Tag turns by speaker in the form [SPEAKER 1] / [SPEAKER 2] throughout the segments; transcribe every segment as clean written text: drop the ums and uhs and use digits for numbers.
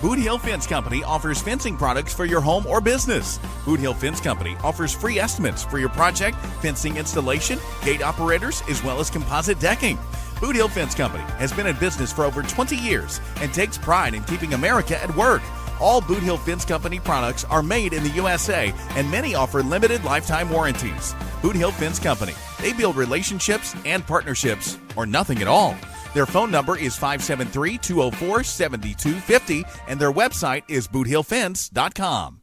[SPEAKER 1] Boot Hill Fence Company offers fencing products for your home or business. Boot Hill Fence Company offers free estimates for your project, fencing installation, gate operators, as well as composite decking. Boot Hill Fence Company has been in business for over 20 years and takes pride in keeping America at work. All Boot Hill Fence Company products are made in the USA, and many offer limited lifetime warranties. Boot Hill Fence Company. They build relationships and partnerships, or nothing at all. Their phone number is 573-204-7250, and their website is boothillfence.com.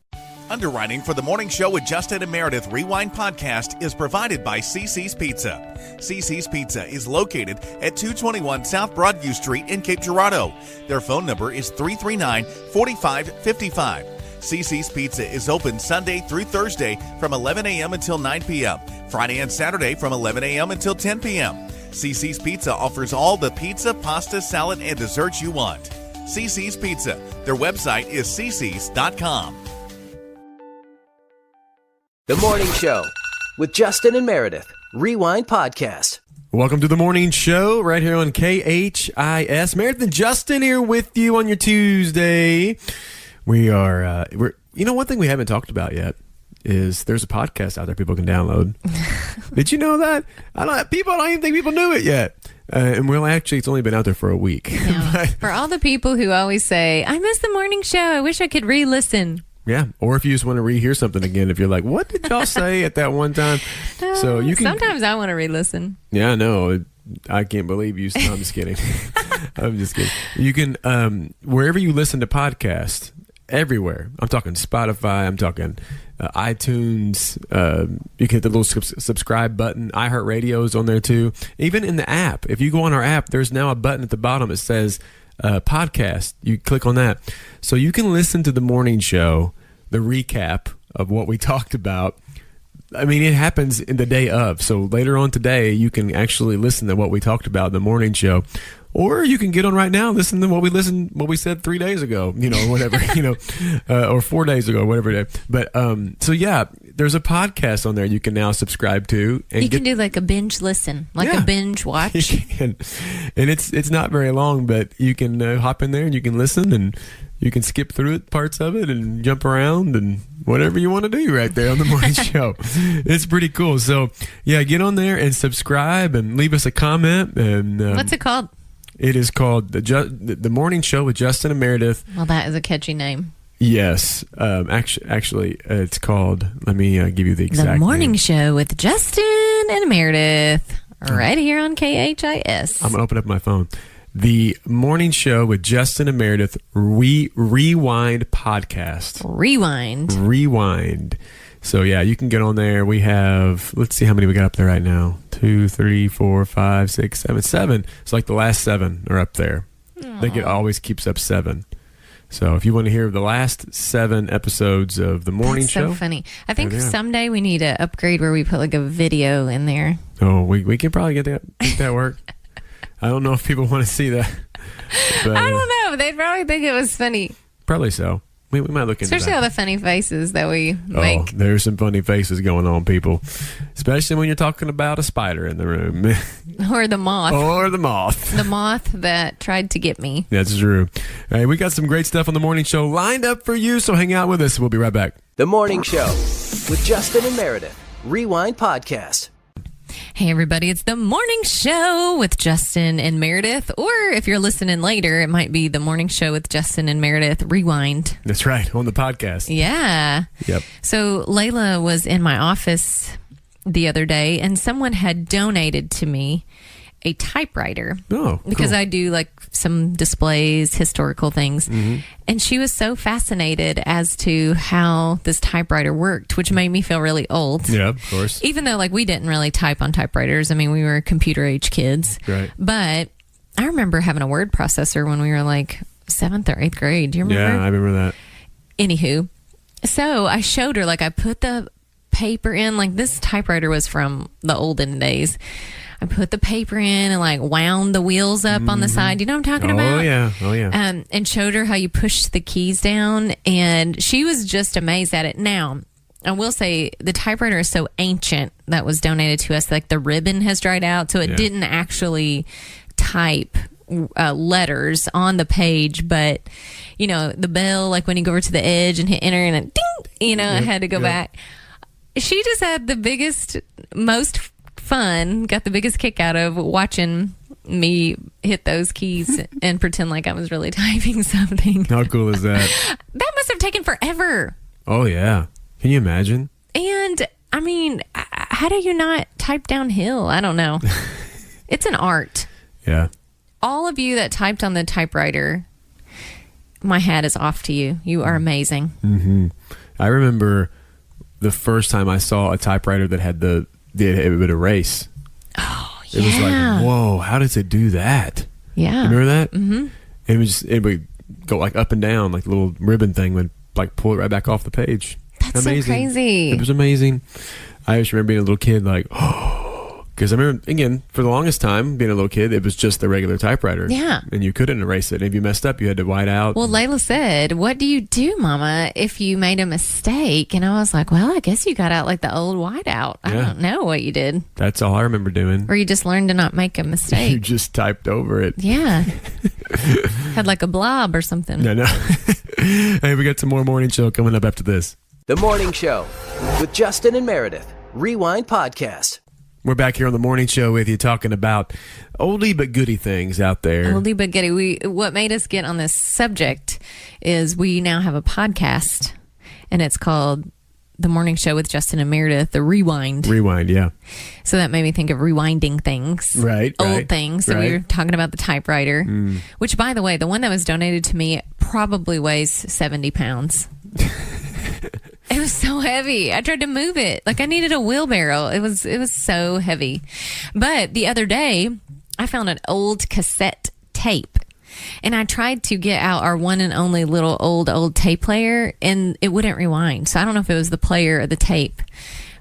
[SPEAKER 1] Underwriting for the Morning Show with Justin and Meredith Rewind podcast is provided by CC's Pizza. CC's Pizza is located at 221 South Broadview Street in Cape Girardeau. Their phone number is 339-4555. CC's Pizza is open Sunday through Thursday from 11 a.m. until 9 p.m., Friday and Saturday from 11 a.m. until 10 p.m. CC's Pizza offers all the pizza, pasta, salad, and desserts you want. CC's Pizza. Their website is ccs.com.
[SPEAKER 2] The Morning Show with Justin and Meredith. Rewind Podcast.
[SPEAKER 3] Welcome to The Morning Show right here on KHIS. Meredith and Justin here with you on your Tuesday. We are, one thing we haven't talked about yet is there's a podcast out there people can download. Did you know that? I don't even think people knew it yet. And it's only been out there for a week.
[SPEAKER 4] Yeah. For all the people who always say, I miss The Morning Show. I wish I could re-listen.
[SPEAKER 3] Yeah, or if you just want to rehear something again, if you're like, what did y'all say at that one time? So you can.
[SPEAKER 4] Sometimes I want to re-listen.
[SPEAKER 3] Yeah, I know. I can't believe you. I'm just kidding. I'm just kidding. You can, wherever you listen to podcasts, everywhere. I'm talking Spotify. I'm talking iTunes. You can hit the little subscribe button. iHeartRadio is on there too. Even in the app, if you go on our app, there's now a button at the bottom that says podcast. You click on that, so you can listen to the morning show, the recap of what we talked about. I mean, it happens in the day of. So later on today, you can actually listen to what we talked about in the morning show. Or you can get on right now, listen to what we said 3 days ago, whatever, or 4 days ago, whatever it is. But, so yeah, there's a podcast on there you can now subscribe to. And
[SPEAKER 4] you can do like a binge listen, a binge watch.
[SPEAKER 3] You can. And it's not very long, but you can hop in there and you can listen and you can skip through it, parts of it, and jump around and whatever you want to do right there on the morning show. It's pretty cool. So yeah, get on there and subscribe and leave us a comment. And
[SPEAKER 4] what's it called?
[SPEAKER 3] It is called the Morning Show with Justin and Meredith.
[SPEAKER 4] Well, that is a catchy name.
[SPEAKER 3] Yes. Actually, it's called, let me give you the exact
[SPEAKER 4] The Morning
[SPEAKER 3] name.
[SPEAKER 4] Show with Justin and Meredith, right here on KHIS.
[SPEAKER 3] I'm going to open up my phone. The Morning Show with Justin and Meredith Rewind Podcast. Rewind. So, yeah, you can get on there. We have, let's see how many we got up there right now. 2, 3, 4, 5, 6, 7. 7. It's like the last 7 are up there. I think it always keeps up 7. So if you want to hear the last 7 episodes of The Morning Show.
[SPEAKER 4] That's so funny. I think someday we need to upgrade where we put like a video in there.
[SPEAKER 3] Oh, we can probably make that work. I don't know if people want to see that. But,
[SPEAKER 4] I don't know. They'd probably think it was funny.
[SPEAKER 3] Probably so. We might look into
[SPEAKER 4] Especially
[SPEAKER 3] that.
[SPEAKER 4] all the funny faces that we make.
[SPEAKER 3] Oh, there's some funny faces going on, people. Especially when you're talking about a spider in the room.
[SPEAKER 4] Or the moth.
[SPEAKER 3] The
[SPEAKER 4] moth that tried to get me.
[SPEAKER 3] That's true. All right, we got some great stuff on the morning show lined up for you, so hang out with us. We'll be right back.
[SPEAKER 2] The Morning Show with Justin and Meredith. Rewind Podcast.
[SPEAKER 4] Hey, everybody. It's The Morning Show with Justin and Meredith. Or if you're listening later, it might be The Morning Show with Justin and Meredith Rewind.
[SPEAKER 3] That's right. On the podcast.
[SPEAKER 4] Yeah.
[SPEAKER 3] Yep.
[SPEAKER 4] So Layla was in my office the other day, and someone had donated to me a typewriter.
[SPEAKER 3] Oh,
[SPEAKER 4] because
[SPEAKER 3] cool.
[SPEAKER 4] I do like some displays, historical things.
[SPEAKER 3] Mm-hmm.
[SPEAKER 4] And she was so fascinated as to how this typewriter worked, which made me feel really old.
[SPEAKER 3] Yeah, of course.
[SPEAKER 4] Even though like we didn't really type on typewriters. I mean, we were computer age kids.
[SPEAKER 3] Right.
[SPEAKER 4] But I remember having a word processor when we were like 7th or 8th grade. Do you remember?
[SPEAKER 3] Yeah, I remember that.
[SPEAKER 4] Anywho, so I showed her, like I put the paper in, like this typewriter was from the olden days. I put the paper in and like wound the wheels up on the side. You know what I'm talking about?
[SPEAKER 3] Oh, yeah.
[SPEAKER 4] And showed her how you push the keys down. And she was just amazed at it. Now, I will say the typewriter is so ancient that was donated to us. Like the ribbon has dried out. So it didn't actually type letters on the page, but the bell, like when you go over to the edge and hit enter and then ding, I had to go back. She just had the biggest, most fun, got the biggest kick out of watching me hit those keys and pretend like I was really typing something.
[SPEAKER 3] How cool is that?
[SPEAKER 4] That must have taken forever.
[SPEAKER 3] Oh, yeah. Can you imagine?
[SPEAKER 4] And, I mean, how do you not type downhill? I don't know. It's an art.
[SPEAKER 3] Yeah.
[SPEAKER 4] All of you that typed on the typewriter, my hat is off to you. You are amazing.
[SPEAKER 3] Mm-hmm. I remember the first time I saw a typewriter that had it would erase.
[SPEAKER 4] Oh, yeah.
[SPEAKER 3] It was like, whoa, how does it do that?
[SPEAKER 4] Yeah.
[SPEAKER 3] You remember that?
[SPEAKER 4] Mm-hmm.
[SPEAKER 3] It would go like up and down, like the little ribbon thing would like pull it right back off the page.
[SPEAKER 4] That's amazing. So crazy.
[SPEAKER 3] It was amazing. I just remember being a little kid, like, because I remember, again, for the longest time, being a little kid, it was just the regular typewriter.
[SPEAKER 4] Yeah.
[SPEAKER 3] And you couldn't erase it. And if you messed up, you had to white out.
[SPEAKER 4] Well, Layla said, what do you do, Mama, if you made a mistake? And I was like, well, I guess you got out like the old whiteout. I don't know what you did.
[SPEAKER 3] That's all I remember doing.
[SPEAKER 4] Or you just learned to not make a mistake.
[SPEAKER 3] You just typed over it.
[SPEAKER 4] Yeah. Had like a blob or something.
[SPEAKER 3] No. Hey, we got some more morning show coming up after this.
[SPEAKER 2] The Morning Show with Justin and Meredith. Rewind Podcast.
[SPEAKER 3] We're back here on the morning show with you talking about oldie but goodie things out there.
[SPEAKER 4] Oldie but goodie. What made us get on this subject is we now have a podcast, and it's called The Morning Show with Justin and Meredith, The Rewind.
[SPEAKER 3] Rewind, yeah.
[SPEAKER 4] So that made me think of rewinding things.
[SPEAKER 3] Right.
[SPEAKER 4] Old things. So we were talking about the typewriter, which, by the way, the one that was donated to me probably weighs 70 pounds. It was so heavy. I tried to move it. Like I needed a wheelbarrow. It was so heavy. But the other day, I found an old cassette tape. And I tried to get out our one and only little old tape player, and it wouldn't rewind. So I don't know if it was the player or the tape.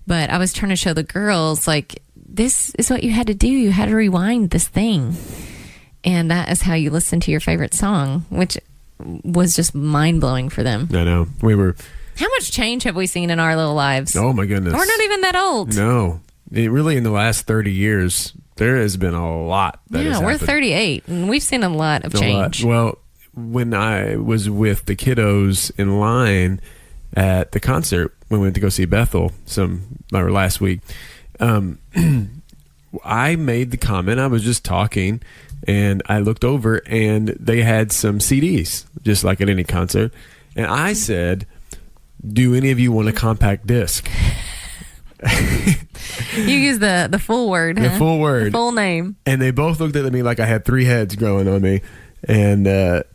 [SPEAKER 4] But I was trying to show the girls, like, this is what you had to do. You had to rewind this thing. And that is how you listen to your favorite song, which was just mind-blowing for them.
[SPEAKER 3] I know.
[SPEAKER 4] How much change have we seen in our little lives?
[SPEAKER 3] Oh, my goodness.
[SPEAKER 4] We're not even that old.
[SPEAKER 3] No. Really, in the last 30 years, there has been a lot that has
[SPEAKER 4] we're
[SPEAKER 3] happened. 38,
[SPEAKER 4] and we've seen a lot of change.
[SPEAKER 3] Well, when I was with the kiddos in line at the concert, when we went to go see Bethel last week, I made the comment. I was just talking, and I looked over, and they had some CDs, just like at any concert. And I said, do any of you want a compact disc?
[SPEAKER 4] You use the full word, huh?
[SPEAKER 3] The full word.
[SPEAKER 4] The full name.
[SPEAKER 3] And they both looked at me like I had three heads growing on me. And the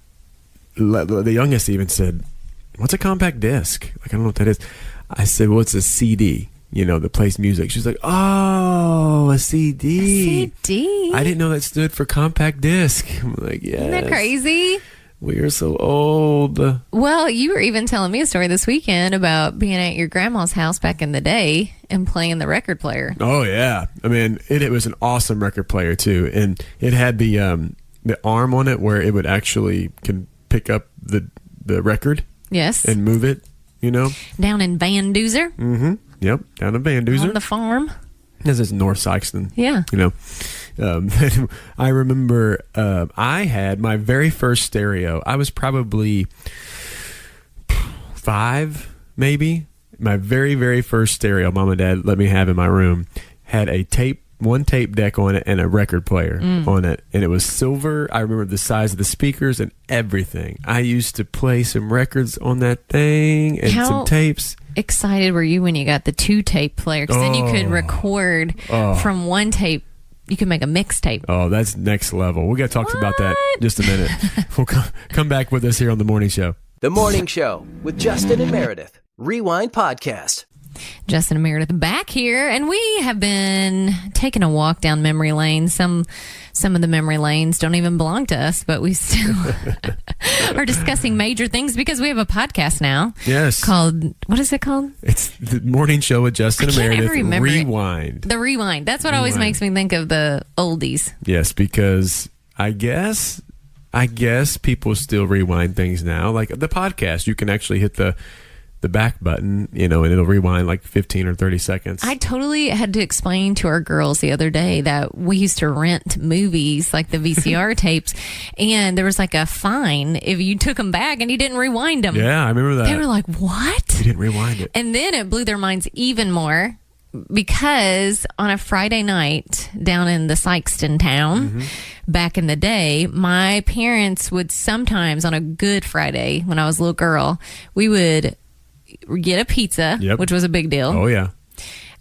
[SPEAKER 3] youngest even said, what's a compact disc? Like, I don't know what that is. I said, well, it's a CD, that plays music. She's like, oh, a CD.
[SPEAKER 4] A CD?
[SPEAKER 3] I didn't know that stood for compact disc. I'm like, yes.
[SPEAKER 4] Isn't that crazy?
[SPEAKER 3] We are so old.
[SPEAKER 4] Well, you were even telling me a story this weekend about being at your grandma's house back in the day and playing the record player.
[SPEAKER 3] Oh, yeah. I mean, it was an awesome record player, too. And it had the arm on it where it would actually can pick up the record.
[SPEAKER 4] Yes.
[SPEAKER 3] And move it,
[SPEAKER 4] Down in Van Duzer.
[SPEAKER 3] Mm-hmm. Yep. Down in Van Duzer.
[SPEAKER 4] On the farm.
[SPEAKER 3] This is North Sykeston.
[SPEAKER 4] Yeah.
[SPEAKER 3] I remember I had my very first stereo. I was probably 5, maybe. My very, very first stereo Mom and Dad let me have in my room had one tape deck on it and a record player on it. And it was silver. I remember the size of the speakers and everything. I used to play some records on that thing and some tapes.
[SPEAKER 4] Excited were you when you got the 2-tape player? Because then you could record from one tape. You could make a mixtape.
[SPEAKER 3] Oh, that's next level. We got to talk about that in just a minute. We'll come back with us here on The Morning Show.
[SPEAKER 2] The Morning Show with Justin and Meredith. Rewind Podcast.
[SPEAKER 4] Justin and Meredith back here, and we have been taking a walk down memory lane. Some of the memory lanes don't even belong to us, but we still are discussing major things because we have a podcast now.
[SPEAKER 3] Yes.
[SPEAKER 4] Called, what is it called?
[SPEAKER 3] It's The Morning Show with Justin and Meredith. Rewind.
[SPEAKER 4] The Rewind. That's what always makes me think of the oldies.
[SPEAKER 3] Yes, because I guess people still rewind things now. Like the podcast, you can actually hit the the back button, and it'll rewind like 15 or 30 seconds.
[SPEAKER 4] I totally had to explain to our girls the other day that we used to rent movies, like the VCR tapes, and there was like a fine if you took them back and you didn't rewind them.
[SPEAKER 3] Yeah, I remember that.
[SPEAKER 4] They were like, what?
[SPEAKER 3] You didn't rewind it.
[SPEAKER 4] And then it blew their minds even more because on a Friday night down in the Sykeston town, back in the day, my parents would sometimes on a Good Friday when I was a little girl, we would get a pizza, which was a big deal.
[SPEAKER 3] Oh, yeah.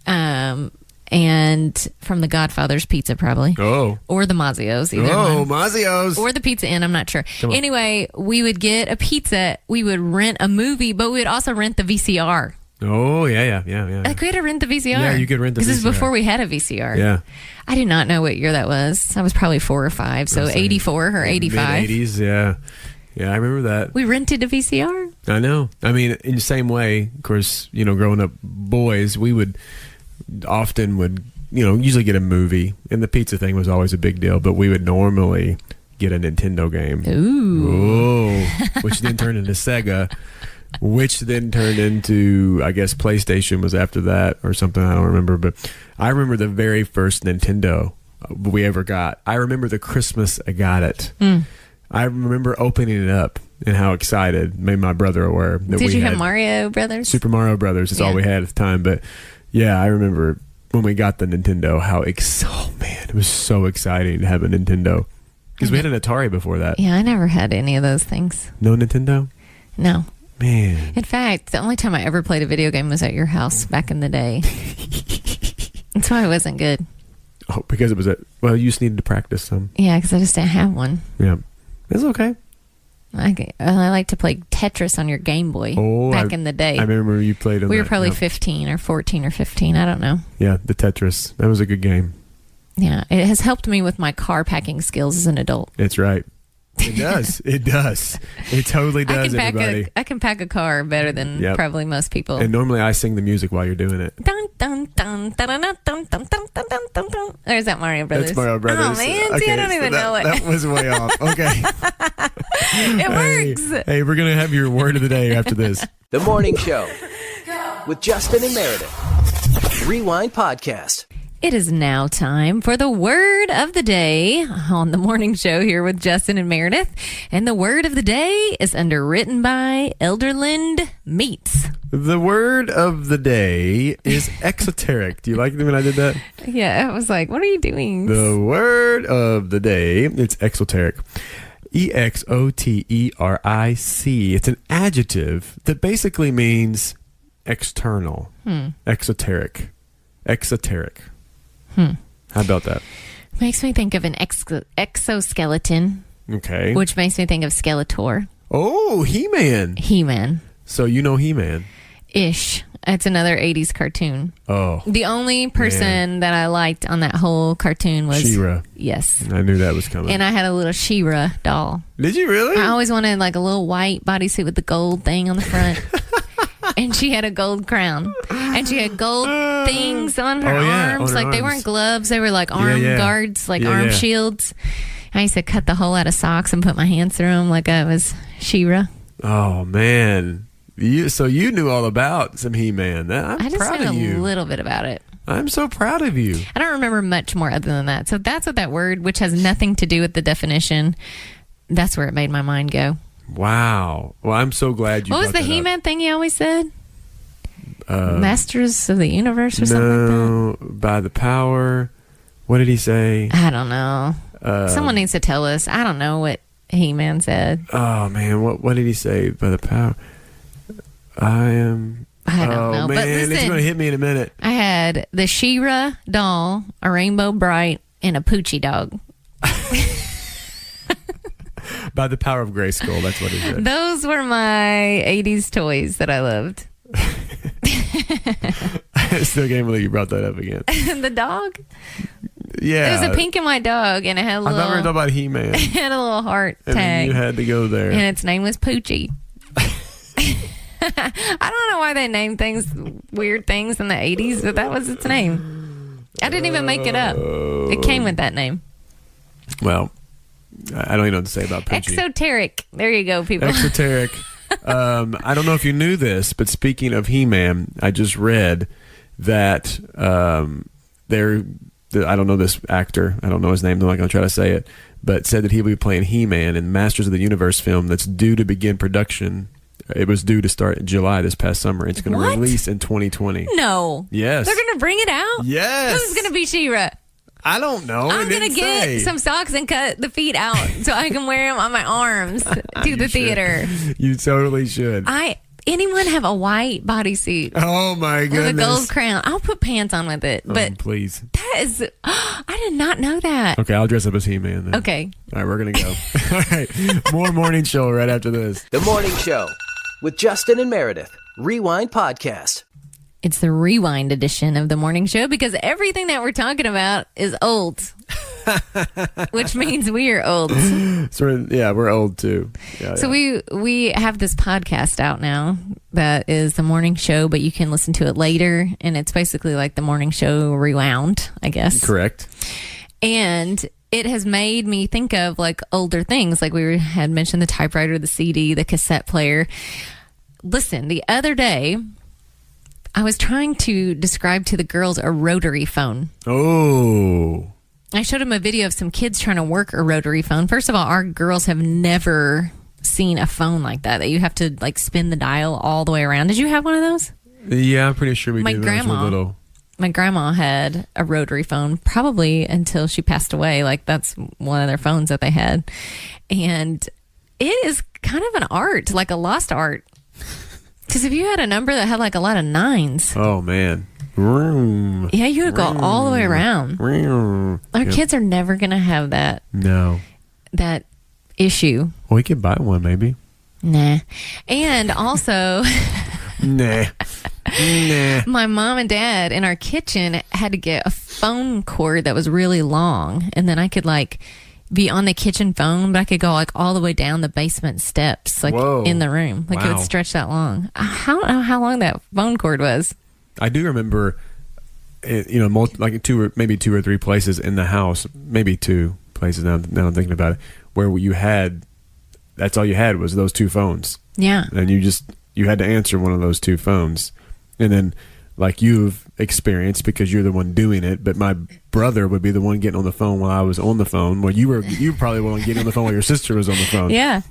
[SPEAKER 4] And from the Godfather's Pizza, probably.
[SPEAKER 3] Oh.
[SPEAKER 4] Or the Mazio's.
[SPEAKER 3] Mazio's.
[SPEAKER 4] Or the Pizza Inn, I'm not sure. Anyway, we would get a pizza. We would rent a movie, but we would also rent the VCR.
[SPEAKER 3] Oh, yeah.
[SPEAKER 4] Like, we had to rent the VCR.
[SPEAKER 3] Yeah, you could rent the VCR.
[SPEAKER 4] Because this is before we had a VCR.
[SPEAKER 3] Yeah.
[SPEAKER 4] I did not know what year that was. I was probably 4 or 5, so 84 or 85.
[SPEAKER 3] Mid-80s, yeah. Yeah, I remember that.
[SPEAKER 4] We rented a VCR.
[SPEAKER 3] I know. I mean, in the same way, of course, growing up boys, we would usually get a movie, and the pizza thing was always a big deal, but we would normally get a Nintendo game.
[SPEAKER 4] Ooh.
[SPEAKER 3] Which then turned into Sega, which then turned into, I guess, PlayStation was after that or something. I don't remember, but I remember the very first Nintendo we ever got. I remember the Christmas I got it. I remember opening it up and how excited made my brother aware that
[SPEAKER 4] Did you have Mario Brothers?
[SPEAKER 3] Super Mario Brothers is all we had at the time. But yeah, I remember when we got the Nintendo, it was so exciting to have a Nintendo. Because we had an Atari before that.
[SPEAKER 4] Yeah, I never had any of those things.
[SPEAKER 3] No Nintendo?
[SPEAKER 4] No.
[SPEAKER 3] Man.
[SPEAKER 4] In fact, the only time I ever played a video game was at your house back in the day. That's why it wasn't good.
[SPEAKER 3] Oh, because it was you just needed to practice some.
[SPEAKER 4] Yeah, because I just didn't have one.
[SPEAKER 3] Yeah. It's okay.
[SPEAKER 4] I like to play Tetris on your Game Boy back in the day.
[SPEAKER 3] I remember you played on
[SPEAKER 4] We were probably 15 or 14 or 15. I don't know.
[SPEAKER 3] Yeah, the Tetris. That was a good game.
[SPEAKER 4] Yeah, it has helped me with my car packing skills as an adult.
[SPEAKER 3] That's right. It does. It does. It totally does, everybody.
[SPEAKER 4] I can pack a car better than probably most people.
[SPEAKER 3] And normally I sing the music while you're doing it.
[SPEAKER 4] Dun, dun, dun, dun, dun, dun, dun, dun, dun, dun, dun, dun. There's that Mario Brothers.
[SPEAKER 3] That's Mario Brothers.
[SPEAKER 4] Oh, man. See, I don't even know it.
[SPEAKER 3] That was way off. Okay.
[SPEAKER 4] It works.
[SPEAKER 3] Hey, we're going to have your word of the day after this.
[SPEAKER 2] The Morning Show with Justin and Meredith. Rewind Podcast.
[SPEAKER 4] It is now time for the word of the day on the morning show here with Justin and Meredith. And the word of the day is underwritten by Elderland Meats.
[SPEAKER 3] The word of the day is exoteric. Do you like it when I did that?
[SPEAKER 4] Yeah, I was like, what are you doing?
[SPEAKER 3] The word of the day, it's exoteric. EXOTERIC. It's an adjective that basically means external. Exoteric. Exoteric. How about that?
[SPEAKER 4] Makes me think of an exoskeleton.
[SPEAKER 3] Okay.
[SPEAKER 4] Which makes me think of Skeletor.
[SPEAKER 3] Oh, He-Man.
[SPEAKER 4] He-Man.
[SPEAKER 3] So you know He-Man.
[SPEAKER 4] Ish. It's another 80s cartoon.
[SPEAKER 3] Oh.
[SPEAKER 4] The only person that I liked on that whole cartoon was
[SPEAKER 3] She-Ra.
[SPEAKER 4] Yes.
[SPEAKER 3] I knew that was coming.
[SPEAKER 4] And I had a little She-Ra doll.
[SPEAKER 3] Did you really?
[SPEAKER 4] I always wanted like a little white bodysuit with the gold thing on the front. And she had a gold crown. And she had gold things on her arms.
[SPEAKER 3] On her
[SPEAKER 4] like they
[SPEAKER 3] arms.
[SPEAKER 4] weren't gloves. They were like arm guards, like arm shields. I used to cut the hole out of socks and put my hands through them like I was She-Ra.
[SPEAKER 3] Oh, man. So you knew all about some He-Man. I'm proud of you.
[SPEAKER 4] A little bit about it.
[SPEAKER 3] I'm so proud of you.
[SPEAKER 4] I don't remember much more other than that. So that's what that word, which has nothing to do with the definition, that's where it made my mind go.
[SPEAKER 3] Wow. Well, I'm so glad you
[SPEAKER 4] What was the He-Man thing you always said? Masters of the Universe or something like that?
[SPEAKER 3] By the power. What did he say?
[SPEAKER 4] I don't know. Someone needs to tell us. I don't know what He-Man said.
[SPEAKER 3] Oh, man. What did he say? By the power. I don't know.
[SPEAKER 4] But
[SPEAKER 3] Man,
[SPEAKER 4] listen,
[SPEAKER 3] it's going to hit me in a minute.
[SPEAKER 4] I had the She-Ra doll, a Rainbow Bright, and a Poochie dog.
[SPEAKER 3] By the power of Grayskull, that's what he said.
[SPEAKER 4] Those were my 80s toys that I loved.
[SPEAKER 3] I still can't believe you brought that up again.
[SPEAKER 4] The dog?
[SPEAKER 3] Yeah.
[SPEAKER 4] It was a pink and white dog, and it had a little...
[SPEAKER 3] I thought we were talking about He-Man.
[SPEAKER 4] It had a little heart
[SPEAKER 3] And
[SPEAKER 4] tag.
[SPEAKER 3] you had to go there.
[SPEAKER 4] And its name was Poochie. I don't know why they named things weird things in the 80s, but that was its name. I didn't even make it up. It came with that name.
[SPEAKER 3] Well, I don't even know what to say about Poochie.
[SPEAKER 4] Exoteric. There you go, people.
[SPEAKER 3] Exoteric. I don't know if you knew this, but speaking of He-Man, I just read that I don't know this actor. I don't know his name. I'm not going to try to say it. But said that he will be playing He-Man in Masters of the Universe film that's due to begin production. It was due to start in July this past summer. It's going to release in 2020.
[SPEAKER 4] No.
[SPEAKER 3] Yes.
[SPEAKER 4] They're going to bring it out?
[SPEAKER 3] Yes.
[SPEAKER 4] Who's going to be She-Ra?
[SPEAKER 3] I don't know.
[SPEAKER 4] I'm going to get some socks and cut the feet out so I can wear them on my arms to the theater.
[SPEAKER 3] You totally should.
[SPEAKER 4] Anyone have a white bodysuit?
[SPEAKER 3] Oh my goodness.
[SPEAKER 4] With a gold crown. I'll put pants on with it. But
[SPEAKER 3] please.
[SPEAKER 4] That is, I did not know that.
[SPEAKER 3] Okay, I'll dress up as He-Man then.
[SPEAKER 4] Okay.
[SPEAKER 3] All right, we're going to go. All right, more morning show right after this.
[SPEAKER 2] The Morning Show with Justin and Meredith. Rewind Podcast.
[SPEAKER 4] It's the rewind edition of the morning show because everything that we're talking about is old, which means we are old.
[SPEAKER 3] We're old too.
[SPEAKER 4] So we have this podcast out now that is the morning show, but you can listen to it later, and it's basically like the morning show rewound, I guess.
[SPEAKER 3] Correct.
[SPEAKER 4] And it has made me think of like older things, like we had mentioned the typewriter, the CD, the cassette player. Listen, the other day, I was trying to describe to the girls a rotary phone.
[SPEAKER 3] Oh.
[SPEAKER 4] I showed them a video of some kids trying to work a rotary phone. First of all, our girls have never seen a phone like that you have to like spin the dial all the way around. Did you have one of those?
[SPEAKER 3] Yeah, I'm pretty sure we
[SPEAKER 4] My
[SPEAKER 3] did.
[SPEAKER 4] grandma, my grandma had a rotary phone probably until she passed away. Like that's one of their phones that they had. And it is kind of an art, like a lost art. Because if you had a number that had like a lot of nines.
[SPEAKER 3] Oh, man. Vroom.
[SPEAKER 4] Yeah, you would go all the way around.
[SPEAKER 3] Vroom.
[SPEAKER 4] Our kids are never going to have that.
[SPEAKER 3] No.
[SPEAKER 4] That issue.
[SPEAKER 3] Well, we could buy one, maybe.
[SPEAKER 4] Nah. And also...
[SPEAKER 3] Nah.
[SPEAKER 4] My mom and dad in our kitchen had to get a phone cord that was really long. And then I could like... be on the kitchen phone, but I could go like all the way down the basement steps, like
[SPEAKER 3] Whoa.
[SPEAKER 4] in the room. Like it would stretch that long. I don't know how long that phone cord was.
[SPEAKER 3] I do remember, like two or three places in the house, maybe two places now I'm thinking about it, where that's all you had was those two phones.
[SPEAKER 4] Yeah.
[SPEAKER 3] And you had to answer one of those two phones. And then like you've experienced because you're the one doing it, but my brother would be the one getting on the phone while I was on the phone. Well, you probably were getting on the phone while your sister was on the phone.
[SPEAKER 4] Yeah.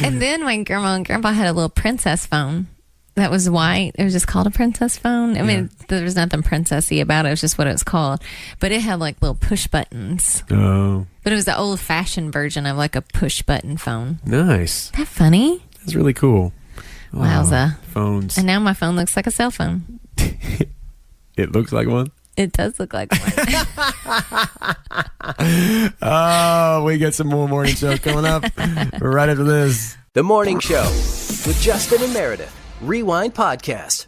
[SPEAKER 4] And then my grandma and grandpa had a little princess phone that was white. It was just called a princess phone. I mean, there was nothing princessy about it. It was just what it was called. But it had like little push buttons.
[SPEAKER 3] Oh.
[SPEAKER 4] But it was the old fashioned version of like a push button phone.
[SPEAKER 3] Nice.
[SPEAKER 4] Isn't that funny?
[SPEAKER 3] That's really cool.
[SPEAKER 4] Wowza.
[SPEAKER 3] Phones.
[SPEAKER 4] And now my phone looks like a cell phone.
[SPEAKER 3] It looks like one?
[SPEAKER 4] It does look like one.
[SPEAKER 3] Oh, we got some more morning show coming up right after this.
[SPEAKER 2] The Morning Show with Justin and Meredith. Rewind Podcast.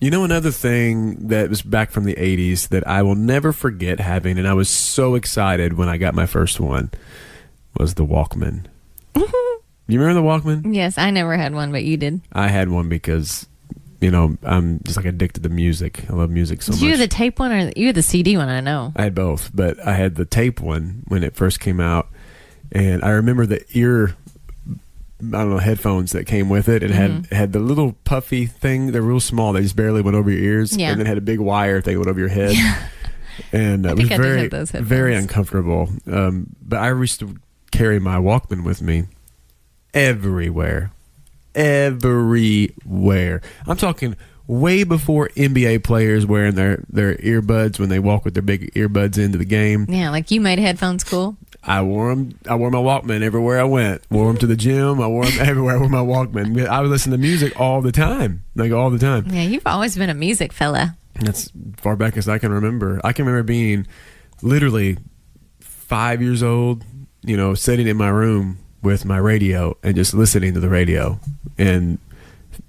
[SPEAKER 3] You know, another thing that was back from the 80s that I will never forget having, and I was so excited when I got my first one, was the Walkman. You remember the Walkman?
[SPEAKER 4] Yes, I never had one, but you did.
[SPEAKER 3] I had one because, I'm just like addicted to music. I love music so much.
[SPEAKER 4] You had the tape one or you had the CD one, I know.
[SPEAKER 3] I had both, but I had the tape one when it first came out. And I remember the headphones that came with it. It had the little puffy thing. They're real small. They just barely went over your ears.
[SPEAKER 4] Yeah.
[SPEAKER 3] And then had a big wire thing that went over your head.
[SPEAKER 4] Yeah.
[SPEAKER 3] And it was very, very uncomfortable. But I used to carry my Walkman with me everywhere. I'm talking way before NBA players wearing their earbuds when they walk with their big earbuds into the game.
[SPEAKER 4] Yeah, like you made headphones cool.
[SPEAKER 3] I wore them. I wore my Walkman everywhere I went. Wore them to the gym. I wore them everywhere with my Walkman. I would listen to music all the time, like all the time.
[SPEAKER 4] Yeah, you've always been a music fella.
[SPEAKER 3] That's far back as I can remember. I can remember being literally 5 years old, sitting in my room with my radio and just listening to the radio and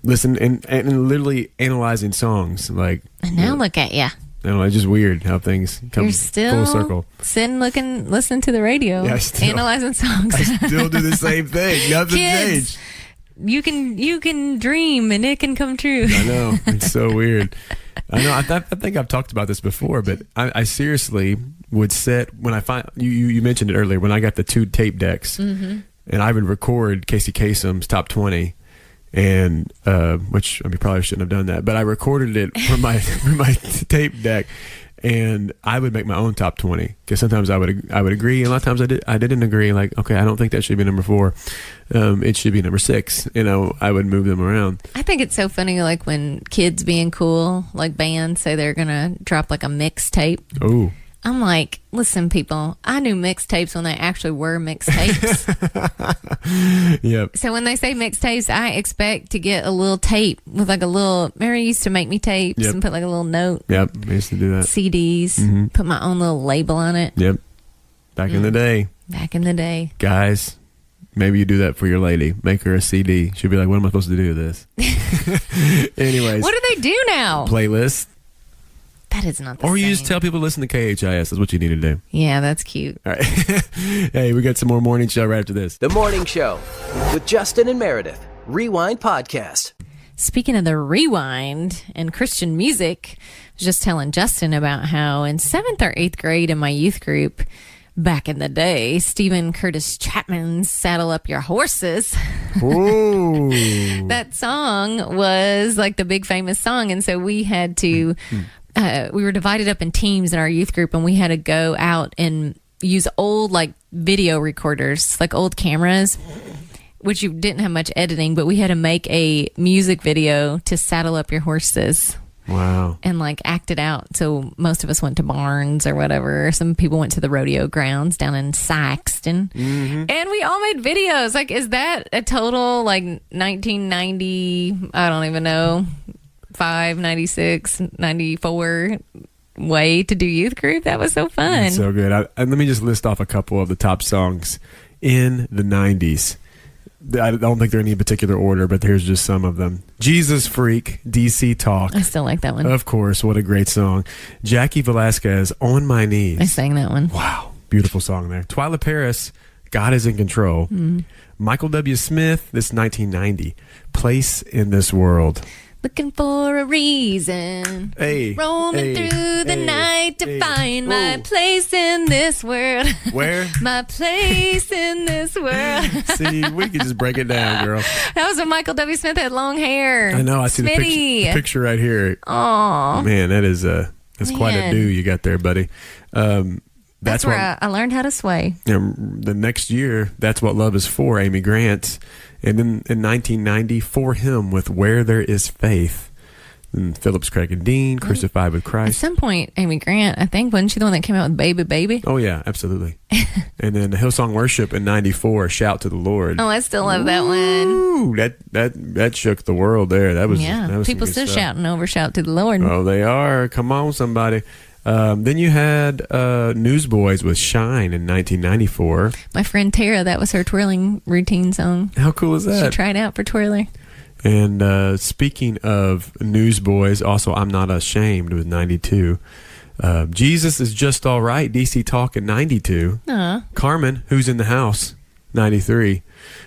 [SPEAKER 3] and literally analyzing songs. Like,
[SPEAKER 4] and now look at you.
[SPEAKER 3] It's just weird how things come
[SPEAKER 4] You're still
[SPEAKER 3] full circle.
[SPEAKER 4] Sitting, listening to the radio, analyzing songs.
[SPEAKER 3] I still do the same thing. Nothing changed.
[SPEAKER 4] You can dream and it can come true.
[SPEAKER 3] I know. It's so weird. I know. I think I've talked about this before, but I seriously would sit when I find you mentioned it earlier when I got the 2 tape decks, and I would record Casey Kasem's top 20, and which I mean, probably shouldn't have done that, but I recorded it from my tape deck. And I would make my own top 20 because sometimes I would agree, and a lot of times I didn't agree. Like, okay, I don't think that should be number 4. It should be number 6. I would move them around.
[SPEAKER 4] I think it's so funny, like when kids being cool, like bands say they're gonna drop like a mixtape.
[SPEAKER 3] Oh,
[SPEAKER 4] I'm like, listen, people, I knew mixtapes when they actually were mixtapes.
[SPEAKER 3] yep.
[SPEAKER 4] So when they say mixtapes, I expect to get a little tape with like a little. Mary used to make me tapes and put like a little note.
[SPEAKER 3] Yep, I used to do that.
[SPEAKER 4] CDs, put my own little label on it.
[SPEAKER 3] Yep. Back in the day.
[SPEAKER 4] Back in the day.
[SPEAKER 3] Guys, maybe you do that for your lady. Make her a CD. She'll be like, what am I supposed to do with this? Anyways.
[SPEAKER 4] What do they do now?
[SPEAKER 3] Playlist.
[SPEAKER 4] That is not the
[SPEAKER 3] Or
[SPEAKER 4] same.
[SPEAKER 3] you just tell people to listen to KHIS. That's what you need to do.
[SPEAKER 4] Yeah, that's cute.
[SPEAKER 3] All right. Hey, we got some more morning show right after this.
[SPEAKER 2] The Morning Show with Justin and Meredith. Rewind Podcast.
[SPEAKER 4] Speaking of the rewind and Christian music, I was just telling Justin about how in 7th or 8th grade in my youth group, back in the day, Stephen Curtis Chapman's Saddle Up Your Horses.
[SPEAKER 3] Ooh.
[SPEAKER 4] That song was like the big famous song. And so we had to, we were divided up in teams in our youth group, and we had to go out and use old like video recorders, like old cameras, which you didn't have much editing, but we had to make a music video to Saddle Up Your Horses.
[SPEAKER 3] Wow.
[SPEAKER 4] And like act it out. So most of us went to Barnes or whatever. Some people went to the rodeo grounds down in Saxton. And we all made videos. Like, is that a total like 1990, I don't even know, 5, 96, 94 way to do youth group? That was so fun.
[SPEAKER 3] That's so good. And let me just list off a couple of the top songs in the 90s. I don't think they're in any particular order, but here's just some of them. Jesus Freak, DC Talk.
[SPEAKER 4] I still like that one.
[SPEAKER 3] Of course, what a great song. Jackie Velasquez, On My Knees.
[SPEAKER 4] I sang that one.
[SPEAKER 3] Wow, beautiful song there. Twyla Paris, God is in Control. Michael W. Smith, this 1990, Place in This World.
[SPEAKER 4] Looking for a reason.
[SPEAKER 3] Hey,
[SPEAKER 4] roaming through the night to find my place in this world.
[SPEAKER 3] Where?
[SPEAKER 4] My place in this world.
[SPEAKER 3] See, we could just break it down, girl.
[SPEAKER 4] That was when Michael W. Smith had long hair.
[SPEAKER 3] I know. I see the picture right here.
[SPEAKER 4] Aw.
[SPEAKER 3] Man, that's quite a do you got there, buddy.
[SPEAKER 4] That's where I learned how to sway.
[SPEAKER 3] The next year, That's What Love Is For, Amy Grant. And then in 1990, For Him with Where There Is Faith. And Phillips, Craig, and Dean, Crucified with
[SPEAKER 4] At
[SPEAKER 3] Christ.
[SPEAKER 4] some point, Amy Grant, I think, wasn't she the one that came out with Baby Baby?
[SPEAKER 3] Oh, yeah, absolutely. And then Hillsong Worship in 94, Shout to the Lord.
[SPEAKER 4] Oh, I still love that one.
[SPEAKER 3] Ooh, that shook the world there. That was
[SPEAKER 4] Yeah,
[SPEAKER 3] some
[SPEAKER 4] people
[SPEAKER 3] good
[SPEAKER 4] still
[SPEAKER 3] stuff.
[SPEAKER 4] shouting over Shout to the Lord.
[SPEAKER 3] Oh, they are. Come on, somebody. Then you had Newsboys with Shine in 1994.
[SPEAKER 4] My friend Tara, that was her twirling routine song.
[SPEAKER 3] How cool is
[SPEAKER 4] She
[SPEAKER 3] that?
[SPEAKER 4] tried out for twirler.
[SPEAKER 3] And speaking of Newsboys, also I'm Not Ashamed with 92. Jesus Is Just All Right, DC Talk in 92. Carmen, Who's in the House, 93.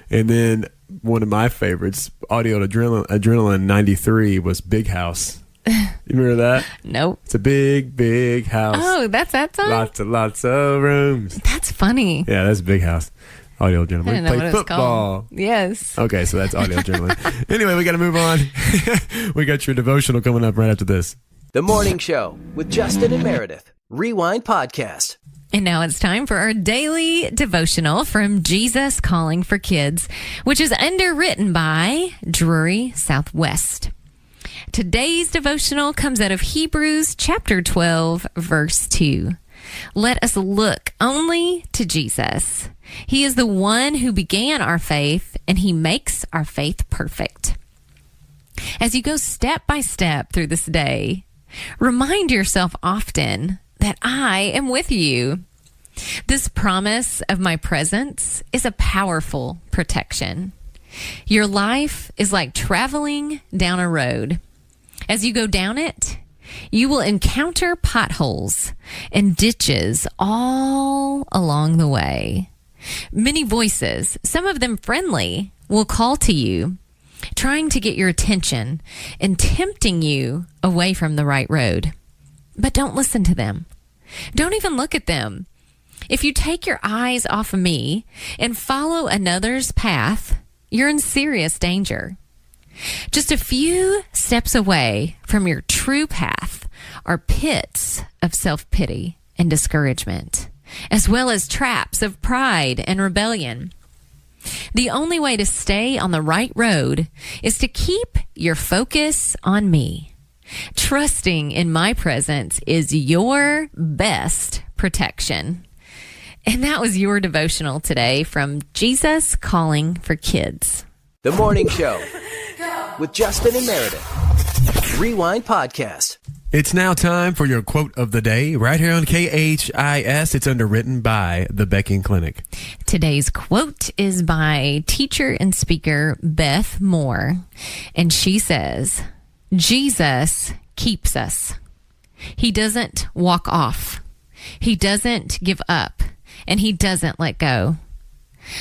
[SPEAKER 3] And then one of my favorites, Audio Adrenaline 93 was Big House. You remember that?
[SPEAKER 4] Nope.
[SPEAKER 3] It's a big, big house.
[SPEAKER 4] Oh, that's that song?
[SPEAKER 3] Lots of rooms.
[SPEAKER 4] That's funny.
[SPEAKER 3] Yeah, that's Big House. Audio
[SPEAKER 4] I
[SPEAKER 3] Adrenaline.
[SPEAKER 4] didn't know
[SPEAKER 3] Play
[SPEAKER 4] what it was
[SPEAKER 3] football.
[SPEAKER 4] called. Yes.
[SPEAKER 3] Okay, so that's Audio Adrenaline. Anyway, we got to move on. We got your devotional coming up right after this.
[SPEAKER 2] The Morning Show with Justin and Meredith. Rewind Podcast.
[SPEAKER 4] And now it's time for our daily devotional from Jesus Calling for Kids, which is underwritten by Drury Southwest. Today's devotional comes out of Hebrews chapter 12, verse 2. Let us look only to Jesus. He is the one who began our faith, and he makes our faith perfect. As you go step by step through this day, remind yourself often that I am with you. This promise of my presence is a powerful protection. Your life is like traveling down a road. As you go down it, you will encounter potholes and ditches all along the way. Many voices, some of them friendly, will call to you, trying to get your attention and tempting you away from the right road. But don't listen to them. Don't even look at them. If you take your eyes off of me and follow another's path, you're in serious danger. Just a few steps away from your true path are pits of self-pity and discouragement, as well as traps of pride and rebellion. The only way to stay on the right road is to keep your focus on me. Trusting in my presence is your best protection. And that was your devotional today from Jesus Calling for Kids.
[SPEAKER 2] The Morning Show with Justin and Meredith. Rewind Podcast.
[SPEAKER 3] It's now time for your quote of the day right here on KHIS. It's underwritten by the Becking Clinic.
[SPEAKER 4] Today's quote is by teacher and speaker Beth Moore, and she says, Jesus keeps us. He doesn't walk off. He doesn't give up, and he doesn't let go.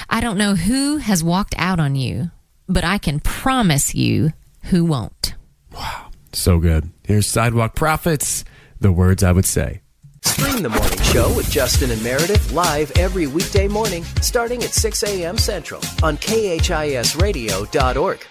[SPEAKER 4] I don't know who has walked out on you, but I can promise you who won't.
[SPEAKER 3] Wow, so good. Here's Sidewalk Prophets, the words I would say.
[SPEAKER 2] Stream the Morning Show with Justin and Meredith live every weekday morning starting at 6 a.m. Central on KHISradio.org.